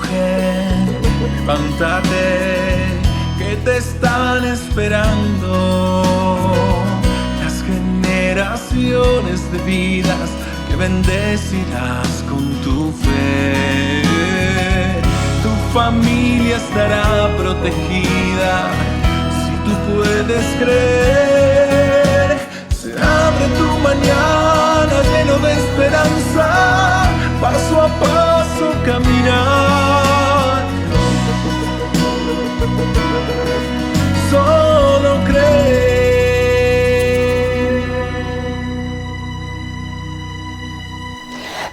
mujer, levántate, que te están esperando las generaciones de vidas que bendecirás con tu fe. Tu familia estará protegida si tú puedes creer. Se abre tu mañana lleno de esperanza, paso a paso caminar. Solo creer.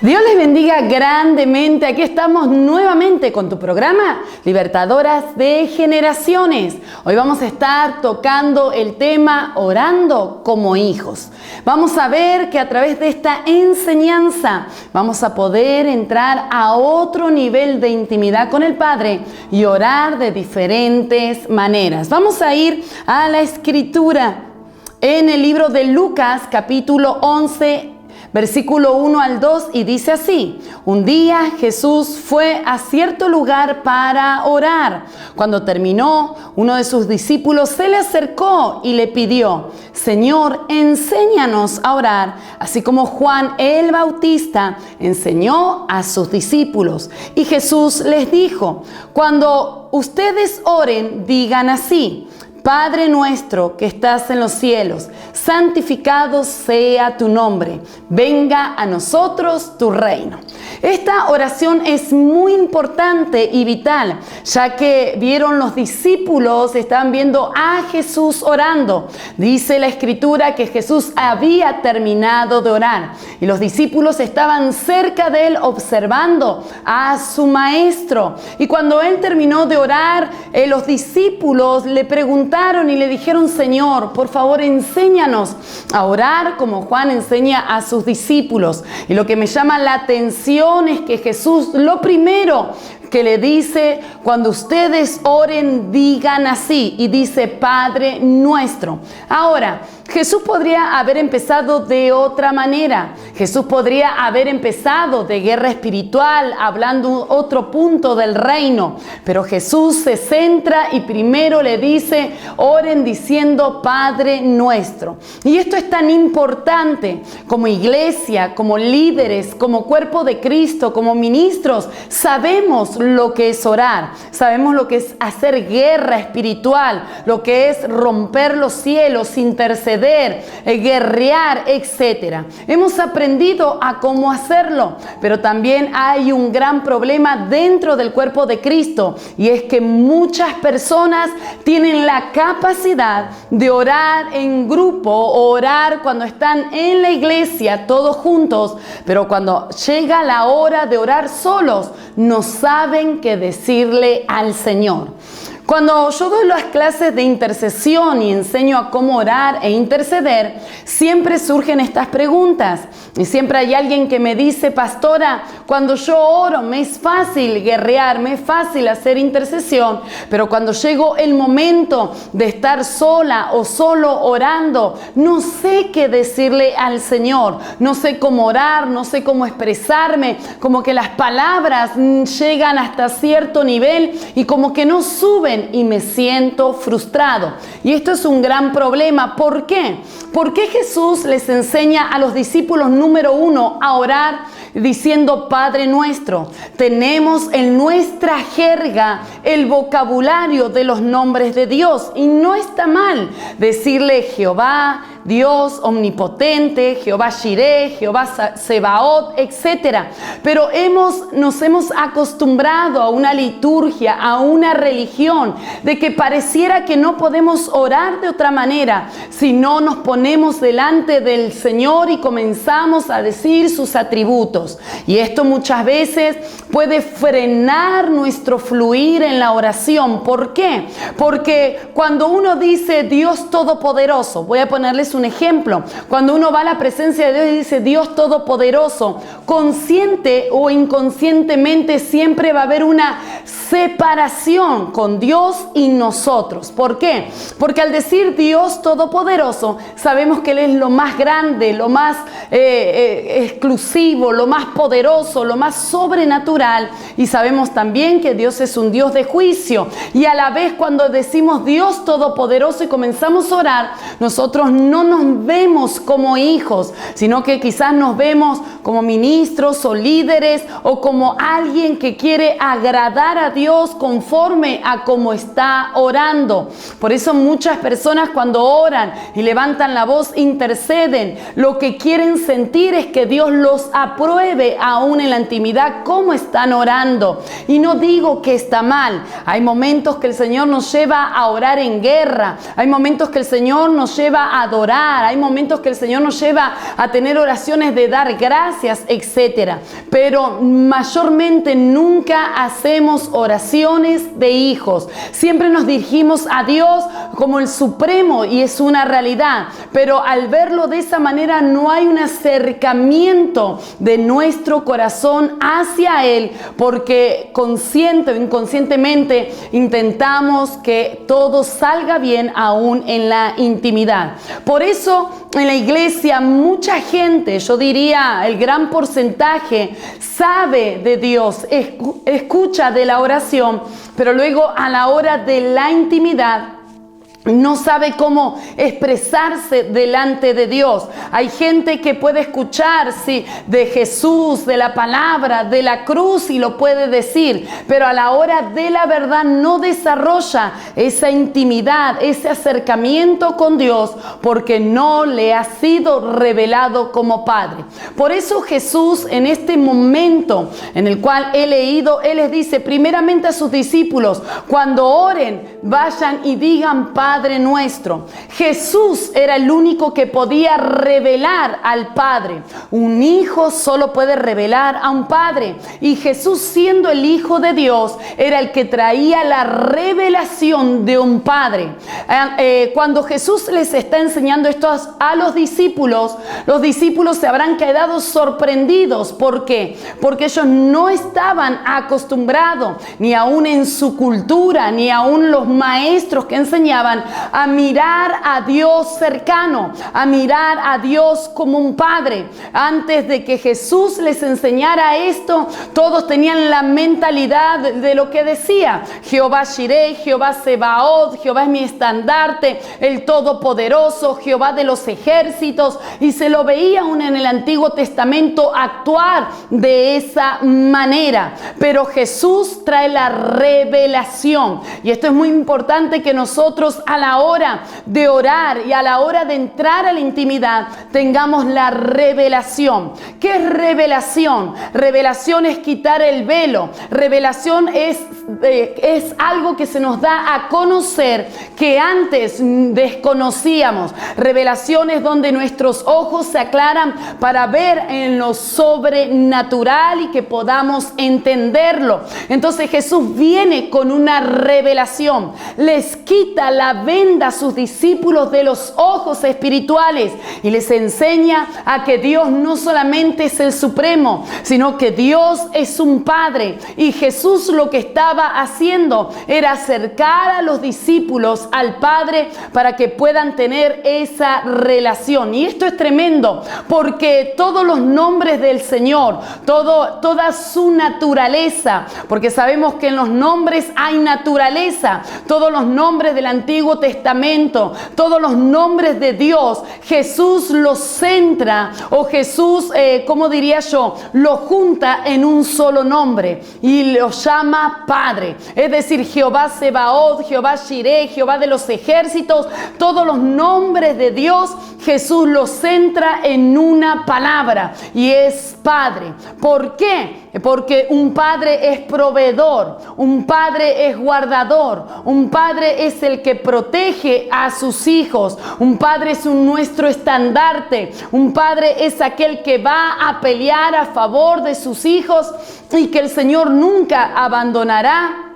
Dios les bendiga grandemente. Aquí estamos nuevamente con tu programa Libertadoras de Generaciones. Hoy vamos a estar tocando el tema Orando como hijos. Vamos a ver que a través de esta enseñanza vamos a poder entrar a otro nivel de intimidad con el Padre y orar de diferentes maneras. Vamos a ir a la Escritura en el libro de Lucas, capítulo 11, versículo 1 al 2, y dice así: un día Jesús fue a cierto lugar para orar. Cuando terminó, uno de sus discípulos se le acercó y le pidió: Señor, enséñanos a orar, así como Juan el Bautista enseñó a sus discípulos. Y Jesús les dijo: cuando ustedes oren, digan así: Padre nuestro que estás en los cielos, santificado sea tu nombre, venga a nosotros tu reino. Esta oración es muy importante y vital, ya que vieron los discípulos, estaban viendo a Jesús orando. Dice la Escritura que Jesús había terminado de orar y los discípulos estaban cerca de él observando a su maestro. Y cuando él terminó de orar, los discípulos le preguntaron y le dijeron: Señor, por favor, enséñanos a orar como Juan enseña a sus discípulos. Y lo que me llama la atención es que Jesús, lo primero que le dice: cuando ustedes oren, digan así, y dice Padre nuestro. Ahora, Jesús podría haber empezado de otra manera. Jesús podría haber empezado de guerra espiritual, hablando otro punto del reino. Pero Jesús se centra y primero le dice: oren diciendo Padre nuestro. Y esto es tan importante como iglesia, como líderes, como cuerpo de Cristo, como ministros. Sabemos lo que es orar. Sabemos lo que es hacer guerra espiritual, lo que es romper los cielos, interceder, guerrear, etc. Hemos aprendido a cómo hacerlo, pero también hay un gran problema dentro del cuerpo de Cristo, y es que muchas personas tienen la capacidad de orar en grupo o orar cuando están en la iglesia todos juntos, pero cuando llega la hora de orar solos, no saben qué decirle al Señor. Cuando yo doy las clases de intercesión y enseño a cómo orar e interceder, siempre surgen estas preguntas. Y siempre hay alguien que me dice: pastora, cuando yo oro me es fácil guerrear, me es fácil hacer intercesión, pero cuando llegó el momento de estar sola o solo orando, no sé qué decirle al Señor, no sé cómo orar, no sé cómo expresarme, como que las palabras llegan hasta cierto nivel y como que no suben y me siento frustrado. Y esto es un gran problema. ¿Por qué? ¿Por qué Jesús les enseña a los discípulos número 1 a orar diciendo Padre nuestro? Tenemos en nuestra jerga el vocabulario de los nombres de Dios, y no está mal decirle Jehová, Dios omnipotente, Jehová Jireh, Jehová Sebaot, etc. Pero nos hemos acostumbrado a una liturgia, a una religión, de que pareciera que no podemos orar de otra manera si no nos ponemos delante del Señor y comenzamos a decir sus atributos. Y esto muchas veces puede frenar nuestro fluir en la oración. ¿Por qué? Porque cuando uno dice Dios Todopoderoso, voy a ponerles un ejemplo. Cuando uno va a la presencia de Dios y dice Dios Todopoderoso, consciente o inconscientemente siempre va a haber una separación con Dios y nosotros. ¿Por qué? Porque al decir Dios Todopoderoso, sabemos que Él es lo más grande, lo más exclusivo, lo más poderoso, lo más sobrenatural. Y sabemos también que Dios es un Dios de juicio. Y a la vez, cuando decimos Dios Todopoderoso y comenzamos a orar, nosotros no nos vemos como hijos, sino que quizás nos vemos como ministros o líderes o como alguien que quiere agradar a Dios conforme a cómo está orando. Por eso muchas personas cuando oran y levantan la voz, interceden, lo que quieren sentir es que Dios los apruebe aún en la intimidad como están orando. Y no digo que está mal. Hay momentos que el Señor nos lleva a orar en guerra. Hay momentos que el Señor nos lleva a adorar. Hay momentos que el Señor nos lleva a tener oraciones de dar gracias, etc. Pero mayormente nunca hacemos oraciones de hijos. Siempre nos dirigimos a Dios como el supremo y es una realidad. Pero al verlo de esa manera no hay un acercamiento de nuestro corazón hacia Él, porque consciente o inconscientemente intentamos que todo salga bien aún en la intimidad. Por eso en la iglesia mucha gente, yo diría el gran porcentaje, sabe de Dios, escucha de la oración, pero luego a la hora de la intimidad no sabe cómo expresarse delante de Dios. Hay gente que puede escuchar de Jesús, de la palabra, de la cruz y lo puede decir, pero a la hora de la verdad no desarrolla esa intimidad, ese acercamiento con Dios, porque no le ha sido revelado como Padre. Por eso Jesús, en este momento en el cual he leído, Él les dice primeramente a sus discípulos, cuando oren, vayan y digan Padre nuestro. Jesús era el único que podía revelar al Padre. Un hijo solo puede revelar a un padre. Y Jesús, siendo el Hijo de Dios, era el que traía la revelación de un Padre. Cuando Jesús les está enseñando esto a los discípulos se habrán quedado sorprendidos. ¿Por qué? Porque ellos no estaban acostumbrados, ni aún en su cultura, ni aún los maestros que enseñaban, a mirar a Dios cercano, a mirar a Dios como un Padre. Antes de que Jesús les enseñara esto, todos tenían la mentalidad de lo que decía: Jehová Jireh, Jehová Sebaot, Jehová es mi estandarte, el Todopoderoso, Jehová de los ejércitos, y se lo veía aún en el Antiguo Testamento actuar de esa manera. Pero Jesús trae la revelación, y esto es muy importante, que nosotros a la hora de orar y a la hora de entrar a la intimidad tengamos la revelación. ¿Qué es revelación? Revelación es quitar el velo. Revelación es algo que se nos da a conocer que antes desconocíamos. Revelación es donde nuestros ojos se aclaran para ver en lo sobrenatural y que podamos entenderlo. Entonces Jesús viene con una revelación, les quita la venda a sus discípulos de los ojos espirituales y les enseña a que Dios no solamente es el supremo, sino que Dios es un Padre. Y Jesús lo que estaba haciendo era acercar a los discípulos al Padre para que puedan tener esa relación. Y esto es tremendo, porque todos los nombres del Señor, toda su naturaleza, porque sabemos que en los nombres hay naturaleza, todos los nombres del Antiguo Testamento, todos los nombres de Dios, Jesús los centra, o Jesús, ¿cómo diría yo? Lo junta en un solo nombre y lo llama Padre. Es decir, Jehová Sebaot, Jehová Jireh, Jehová de los ejércitos, todos los nombres de Dios, Jesús los centra en una palabra y es Padre. ¿Por qué? Porque un padre es proveedor, un padre es guardador, un padre es el que protege a sus hijos, un padre es nuestro estandarte, un padre es aquel que va a pelear a favor de sus hijos y que el Señor nunca abandonará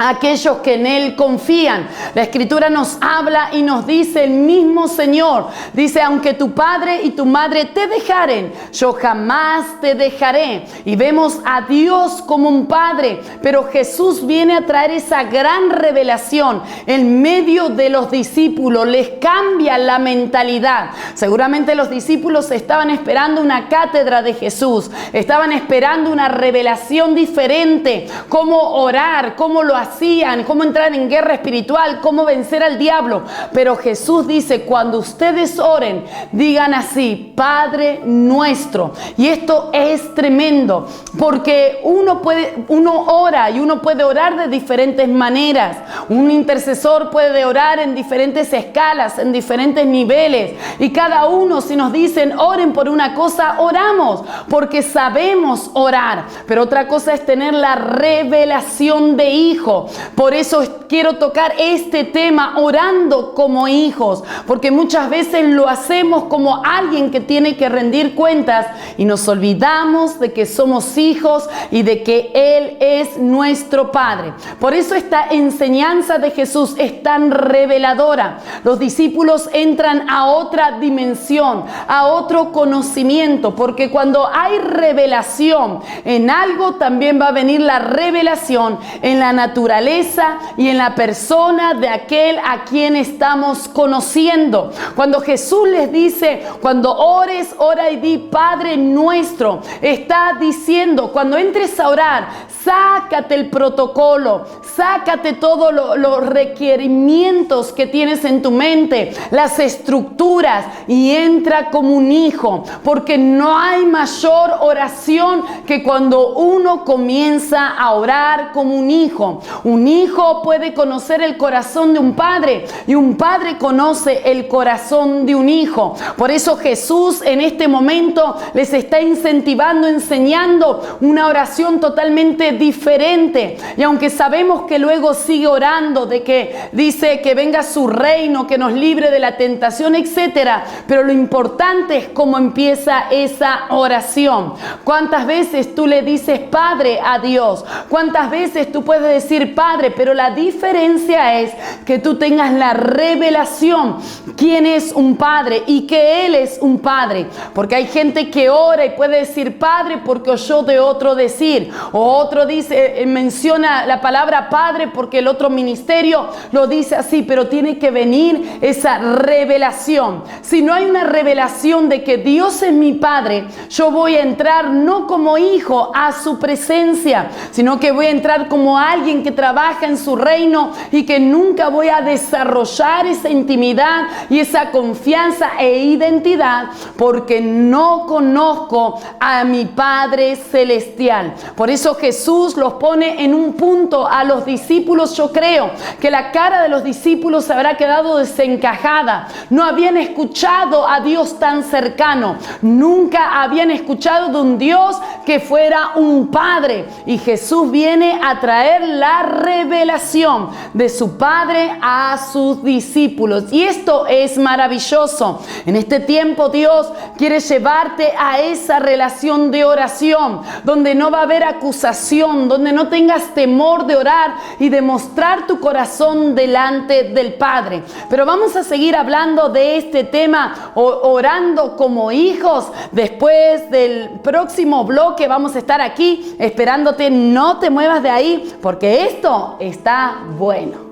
a aquellos que en Él confían. La Escritura nos habla y nos dice el mismo Señor. Dice, aunque tu padre y tu madre te dejaren, yo jamás te dejaré. Y vemos a Dios como un Padre, pero Jesús viene a traer esa gran revelación en medio de los discípulos. Les cambia la mentalidad. Seguramente los discípulos estaban esperando una cátedra de Jesús. Estaban esperando una revelación diferente. Cómo orar, cómo lo hacían, cómo entrar en guerra espiritual, cómo vencer al diablo. Pero Jesús dice, cuando ustedes oren, digan así, Padre nuestro. Y esto es tremendo, porque uno ora y uno puede orar de diferentes maneras. Un intercesor puede orar en diferentes escalas, en diferentes niveles. Y cada uno, si nos dicen oren por una cosa, oramos, porque sabemos orar. Pero otra cosa es tener la revelación de hijo. Por eso quiero tocar este tema, orando como hijos, porque muchas veces lo hacemos como alguien que tiene que rendir cuentas y nos olvidamos de que somos hijos y de que Él es nuestro Padre. Por eso esta enseñanza de Jesús es tan reveladora. Los discípulos entran a otra dimensión, a otro conocimiento, porque cuando hay revelación en algo, también va a venir la revelación en la naturaleza y en la persona de aquel a quien estamos conociendo. Cuando Jesús les dice, cuando ores, ora y di Padre nuestro, está diciendo, cuando entres a orar, sácate el protocolo, sácate todos los requerimientos que tienes en tu mente, las estructuras, y entra como un hijo, porque no hay mayor oración que cuando uno comienza a orar como un hijo. Un hijo puede conocer el corazón de un padre y un padre conoce el corazón de un hijo. Por eso Jesús en este momento les está incentivando, enseñando una oración totalmente diferente. Y aunque sabemos que luego sigue orando de que dice que venga su reino, que nos libre de la tentación, etcétera, pero lo importante es cómo empieza esa oración. ¿Cuántas veces tú le dices Padre a Dios? ¿Cuántas veces tú puedes decir Padre? Pero la diferencia es que tú tengas la revelación quién es un Padre y que Él es un Padre. Porque hay gente que ora y puede decir Padre porque oyó de otro decir, o otro dice, menciona la palabra Padre porque el otro ministerio lo dice así, pero tiene que venir esa revelación. Si no hay una revelación de que Dios es mi Padre, yo voy a entrar no como hijo a su presencia, sino que voy a entrar como alguien que trabaja en su reino y que nunca voy a desarrollar esa intimidad y esa confianza e identidad porque no conozco a mi Padre celestial. Por eso Jesús los pone en un punto a los discípulos. Yo creo que la cara de los discípulos se habrá quedado desencajada. No habían escuchado a Dios tan cercano. Nunca habían escuchado de un Dios que fuera un Padre. Y Jesús viene a traer la revelación de su Padre a sus discípulos. Y esto es maravilloso. En este tiempo Dios quiere llevarte a esa relación de oración, donde no va a haber acusación, donde no tengas temor de orar y de mostrar tu corazón delante del Padre. Pero vamos a seguir hablando de este tema, orando como hijos. Después del próximo bloque vamos a estar aquí esperándote. No te muevas de ahí porque esto está bueno.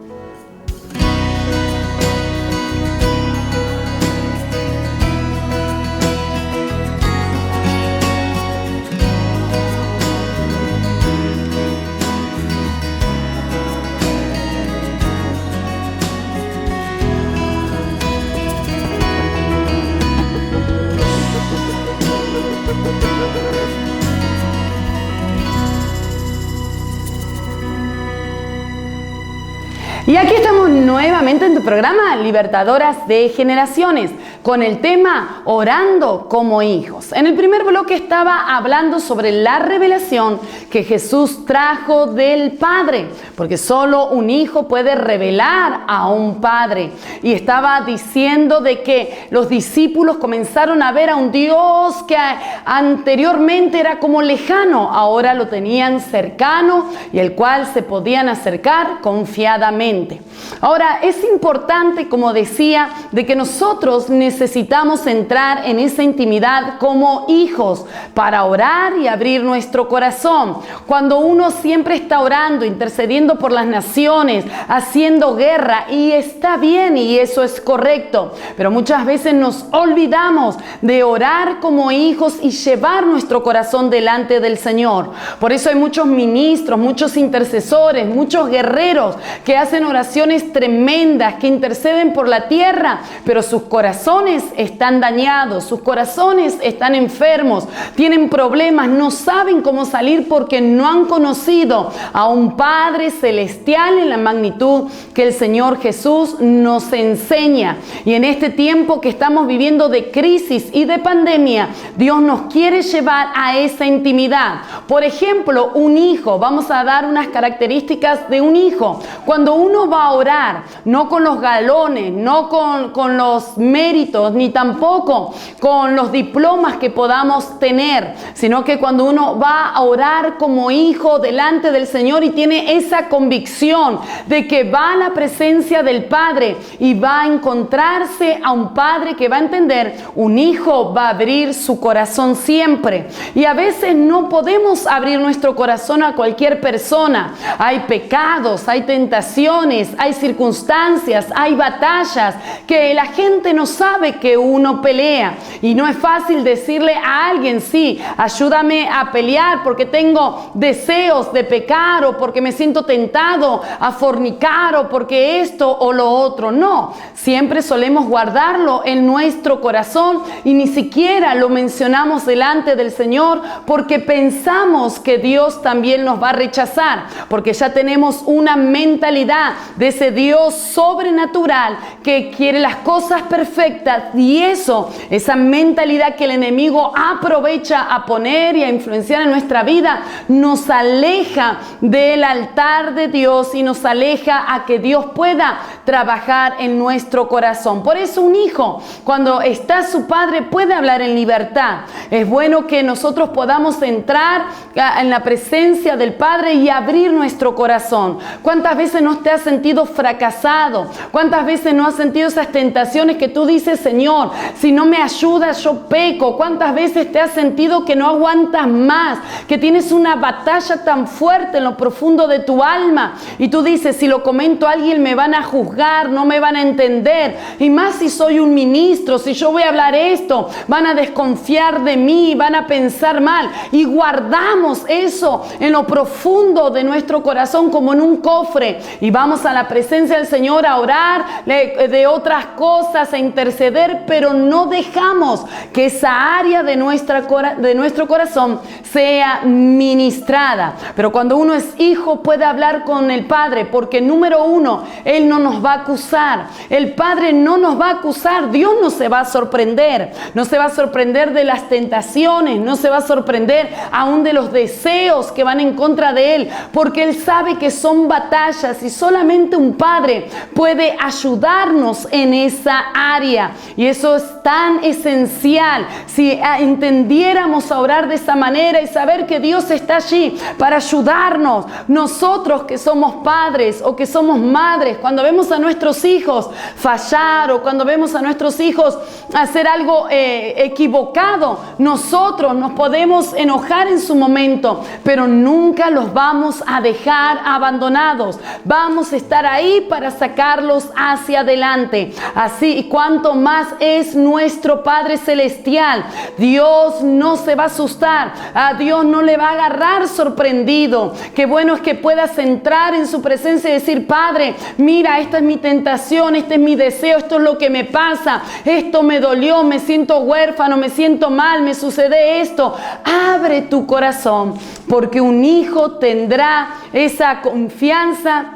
Y aquí estamos nuevamente en tu programa Libertadoras de Generaciones con el tema Orando como hijos. En el primer bloque estaba hablando sobre la revelación que Jesús trajo del Padre, porque solo un hijo puede revelar a un padre. Y estaba diciendo de que los discípulos comenzaron a ver a un Dios que anteriormente era como lejano, ahora lo tenían cercano y el cual se podían acercar confiadamente. Ahora, es importante, como decía, de que nosotros necesitamos entrar en esa intimidad como hijos para orar y abrir nuestro corazón. Cuando uno siempre está orando, intercediendo por las naciones, haciendo guerra, y está bien y eso es correcto, pero muchas veces nos olvidamos de orar como hijos y llevar nuestro corazón delante del Señor. Por eso hay muchos ministros, muchos intercesores, muchos guerreros que hacen oraciones tremendas, que interceden por la tierra, pero sus corazones están dañados, sus corazones están enfermos, tienen problemas, no saben cómo salir porque no han conocido a un Padre celestial en la magnitud que el Señor Jesús nos enseña. Y en este tiempo que estamos viviendo de crisis y de pandemia, Dios nos quiere llevar a esa intimidad. Por ejemplo, un hijo, vamos a dar unas características de un hijo. Cuando uno va a orar, no con los galones, no con los méritos, ni tampoco con los diplomas que podamos tener, sino que cuando uno va a orar como hijo delante del Señor y tiene esa convicción de que va a la presencia del Padre y va a encontrarse a un Padre que va a entender, un hijo va a abrir su corazón siempre. Y a veces no podemos abrir nuestro corazón a cualquier persona. Hay pecados, hay tentaciones, hay circunstancias, hay batallas que la gente no sabe que uno pelea. Y no es fácil decirle a alguien, sí, ayúdame a pelear porque tengo deseos de pecar o porque me siento tentado a fornicar o porque esto o lo otro. No, siempre solemos guardarlo en nuestro corazón y ni siquiera lo mencionamos delante del Señor porque pensamos que Dios también nos va a rechazar, porque ya tenemos una mentalidad de ese Dios sobrenatural que quiere las cosas perfectas, y esa mentalidad que el enemigo aprovecha a poner y a influenciar en nuestra vida, nos aleja del altar de Dios y nos aleja a que Dios pueda trabajar en nuestro corazón. Por eso un hijo, cuando está su padre, puede hablar en libertad. Es bueno que nosotros podamos entrar en la presencia del Padre y abrir nuestro corazón. ¿Cuántas veces no te has sentido fracasado? ¿Cuántas veces no has sentido esas tentaciones que tú dices, Señor, si no me ayudas yo peco? ¿Cuántas veces te has sentido que no aguantas más, que tienes una batalla tan fuerte en lo profundo de tu alma y tú dices, si lo comento a alguien me van a juzgar, no me van a entender, y más si soy un ministro, si yo voy a hablar esto, van a desconfiar de mí, van a pensar mal, y guardamos eso en lo profundo de nuestro corazón como en un cofre y vamos a la presencia del Señor a orar de otras cosas, a interceder, pero no dejamos que esa área de nuestro corazón sea ministrada. Pero cuando uno es hijo puede hablar con el Padre, porque número uno, Él no nos va a acusar, el Padre no nos va a acusar, Dios no se va a sorprender, no se va a sorprender de las tentaciones, no se va a sorprender aún de los deseos que van en contra de Él, porque Él sabe que son batallas y solamente un Padre puede ayudarnos en esa área, y eso es tan esencial. Si entendiéramos a orar de esa manera y saber que Dios está allí para ayudarnos, nosotros que somos padres o que somos madres, cuando vemos a nuestros hijos fallar o cuando vemos a nuestros hijos hacer algo equivocado, nosotros nos podemos enojar en su momento, pero nunca los vamos a dejar abandonados. Vamos a estar ahí para sacarlos hacia adelante. Así, y cuanto más es nuestro Padre Celestial, Dios no se va a asustar, a Dios no le va a agarrar sorprendido. Qué bueno es que puedas entrar en su presencia y decir, Padre, mira, esta es mi tentación, este es mi deseo, esto es lo que me pasa, esto me dolió, me siento huérfano, me siento mal, me sucede esto. Abre tu corazón, porque un hijo tendrá esa confianza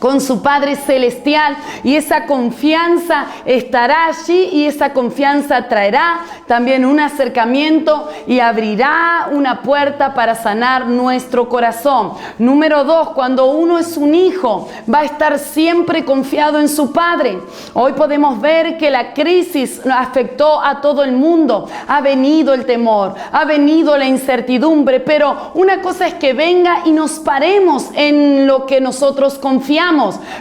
con su Padre Celestial, y esa confianza estará allí, y esa confianza traerá también un acercamiento y abrirá una puerta para sanar nuestro corazón. Número 2, cuando uno es un hijo, va a estar siempre confiado en su Padre. Hoy podemos ver que la crisis afectó a todo el mundo. Ha venido el temor, ha venido la incertidumbre, pero una cosa es que venga y nos paremos en lo que nosotros confiamos.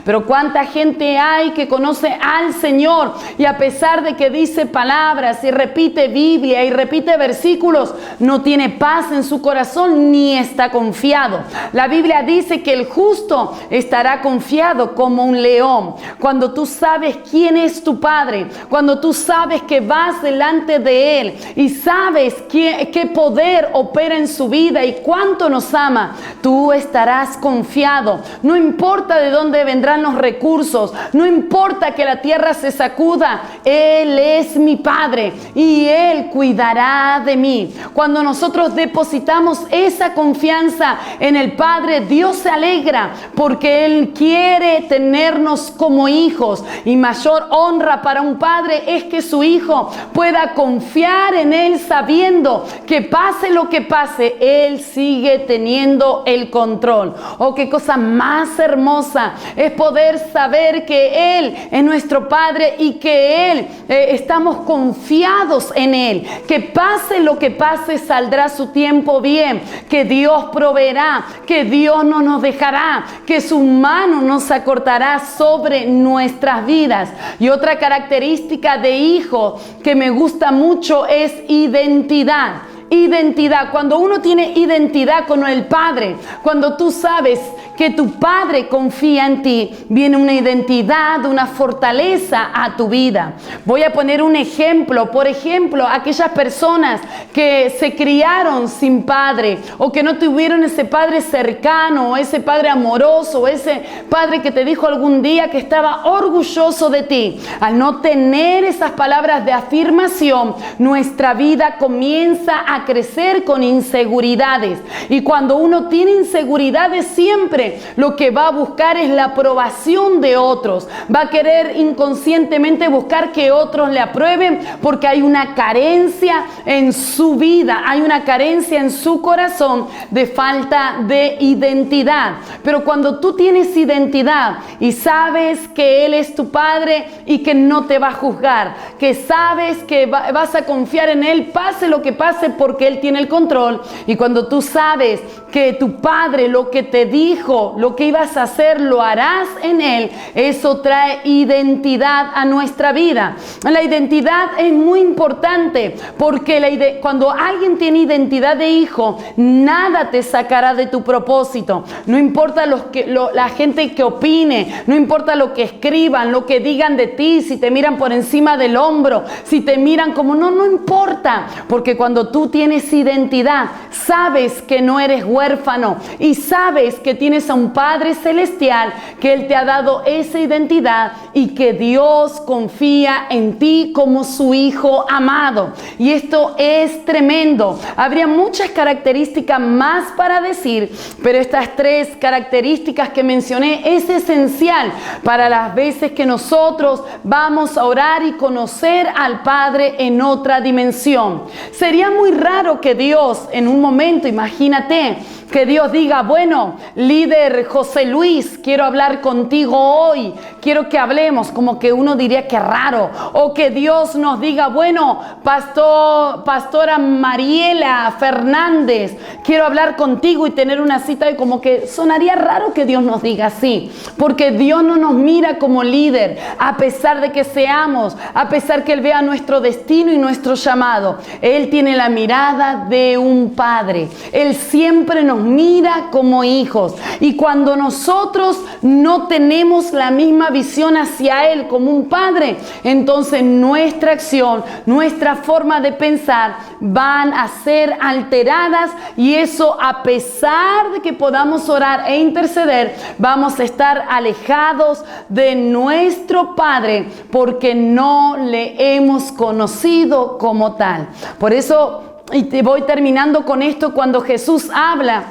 Pero cuánta gente hay que conoce al Señor, y a pesar de que dice palabras y repite Biblia y repite versículos, no tiene paz en su corazón ni está confiado. La Biblia dice que el justo estará confiado como un león. Cuando tú sabes quién es tu Padre, cuando tú sabes que vas delante de Él y sabes qué poder opera en su vida y cuánto nos ama, tú estarás confiado. No importa de dónde vendrán los recursos, no importa que la tierra se sacuda, Él es mi Padre y Él cuidará de mí. Cuando nosotros depositamos esa confianza en el Padre, Dios se alegra porque Él quiere tenernos como hijos, y mayor honra para un padre es que su hijo pueda confiar en Él sabiendo que pase lo que pase, Él sigue teniendo el control. Oh, qué cosa más hermosa es poder saber que Él es nuestro Padre y que Él estamos confiados en Él. Que pase lo que pase, saldrá su tiempo bien, que Dios proveerá, que Dios no nos dejará, que su mano no se acortará sobre nuestras vidas. Y otra característica de hijo que me gusta mucho es identidad. Identidad. Cuando uno tiene identidad con el Padre, cuando tú sabes que tu Padre confía en ti, viene una identidad, una fortaleza a tu vida. Voy a poner un ejemplo. Por ejemplo, aquellas personas que se criaron sin padre, o que no tuvieron ese padre cercano, o ese padre amoroso, o ese padre que te dijo algún día que estaba orgulloso de ti. Al no tener esas palabras de afirmación, nuestra vida comienza a crecer con inseguridades, y cuando uno tiene inseguridades, siempre lo que va a buscar es la aprobación de otros. Va a querer inconscientemente buscar que otros le aprueben, porque hay una carencia en su vida, hay una carencia en su corazón de falta de identidad. Pero cuando tú tienes identidad y sabes que Él es tu Padre y que no te va a juzgar, que sabes que vas a confiar en Él, pase lo que pase, porque Él tiene el control. Y cuando tú sabes que tu Padre lo que te dijo, lo que ibas a hacer, lo harás en Él, eso trae identidad a nuestra vida. La identidad es muy importante, porque cuando alguien tiene identidad de hijo, nada te sacará de tu propósito. No importa la gente que opine, no importa lo que escriban, lo que digan de ti, si te miran por encima del hombro, si te miran como no importa, porque cuando tú tienes identidad, sabes que no eres huérfano y sabes que tienes a un Padre Celestial, que Él te ha dado esa identidad y que Dios confía en ti como su hijo amado. Y esto es tremendo. Habría muchas características más para decir, pero estas 3 características que mencioné es esencial para las veces que nosotros vamos a orar y conocer al Padre en otra dimensión. Sería muy raro que Dios en un momento, imagínate, que Dios diga: bueno, líder José Luis, quiero hablar contigo hoy, quiero que hablemos. Como que uno diría que raro. O que Dios nos diga: bueno, pastora Mariela Fernández, quiero hablar contigo y tener una cita. Y como que sonaría raro que Dios nos diga así, porque Dios no nos mira como líder, a pesar de que seamos, a pesar que Él vea nuestro destino y nuestro llamado. Él tiene la mirada de un padre. Él siempre nos mira como hijos, y cuando nosotros no tenemos la misma visión hacia Él como un padre, entonces nuestra acción, nuestra forma de pensar van a ser alteradas, y eso, a pesar de que podamos orar e interceder, vamos a estar alejados de nuestro Padre porque no le hemos conocido como tal. Por eso, y te voy terminando con esto, cuando Jesús habla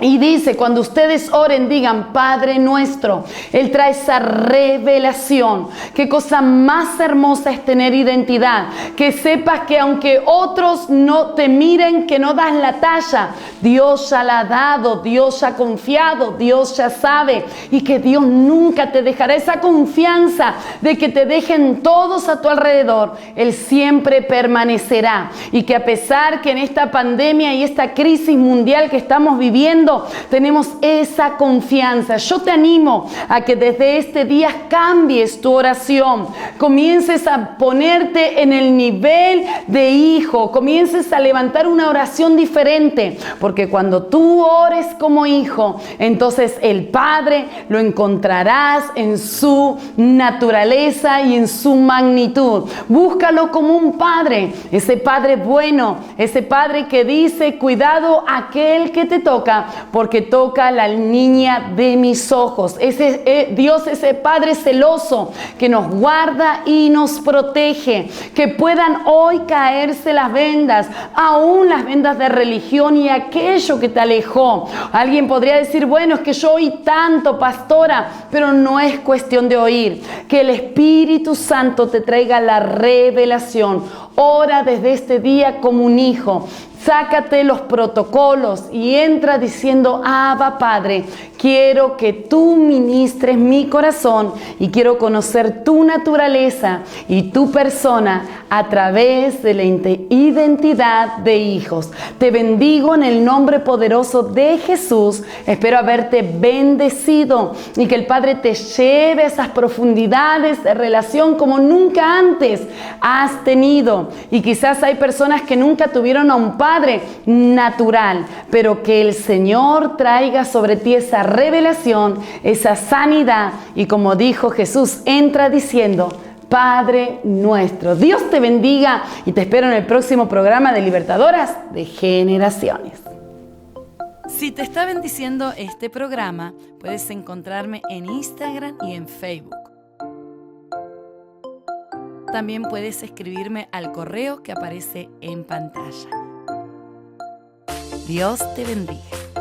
Y dice, cuando ustedes oren, digan, Padre nuestro. Él trae esa revelación. Qué cosa más hermosa es tener identidad. Que sepas que aunque otros no te miren, que no das la talla, Dios ya la ha dado, Dios ya ha confiado, Dios ya sabe. Y que Dios nunca te dejará. Esa confianza de que te dejen todos a tu alrededor, Él siempre permanecerá. Y que a pesar que en esta pandemia y esta crisis mundial que estamos viviendo, tenemos esa confianza. Yo te animo a que desde este día cambies tu oración, comiences a ponerte en el nivel de hijo, comiences a levantar una oración diferente, porque cuando tú ores como hijo, entonces el Padre lo encontrarás en su naturaleza y en su magnitud. Búscalo como un padre, ese padre bueno, ese padre que dice, cuidado aquel que te toca, porque toca a la niña de mis ojos. Dios, ese Padre celoso que nos guarda y nos protege. Que puedan hoy caerse las vendas, aún las vendas de religión y aquello que te alejó. Alguien podría decir, bueno, es que yo oí tanto, pastora, pero no es cuestión de oír. Que el Espíritu Santo te traiga la revelación. Ora desde este día como un hijo. Sácate los protocolos y entra diciendo, Abba Padre, quiero que tú ministres mi corazón y quiero conocer tu naturaleza y tu persona a través de la identidad de hijos. Te bendigo en el nombre poderoso de Jesús. Espero haberte bendecido y que el Padre te lleve a esas profundidades de relación como nunca antes has tenido. Y quizás hay personas que nunca tuvieron a un Padre natural, pero que el Señor traiga sobre ti esa revelación, esa sanidad, y como dijo Jesús, entra diciendo, Padre nuestro. Dios te bendiga y te espero en el próximo programa de Libertadoras de Generaciones. Si te está bendiciendo este programa, puedes encontrarme en Instagram y en Facebook. También puedes escribirme al correo que aparece en pantalla. Dios te bendiga.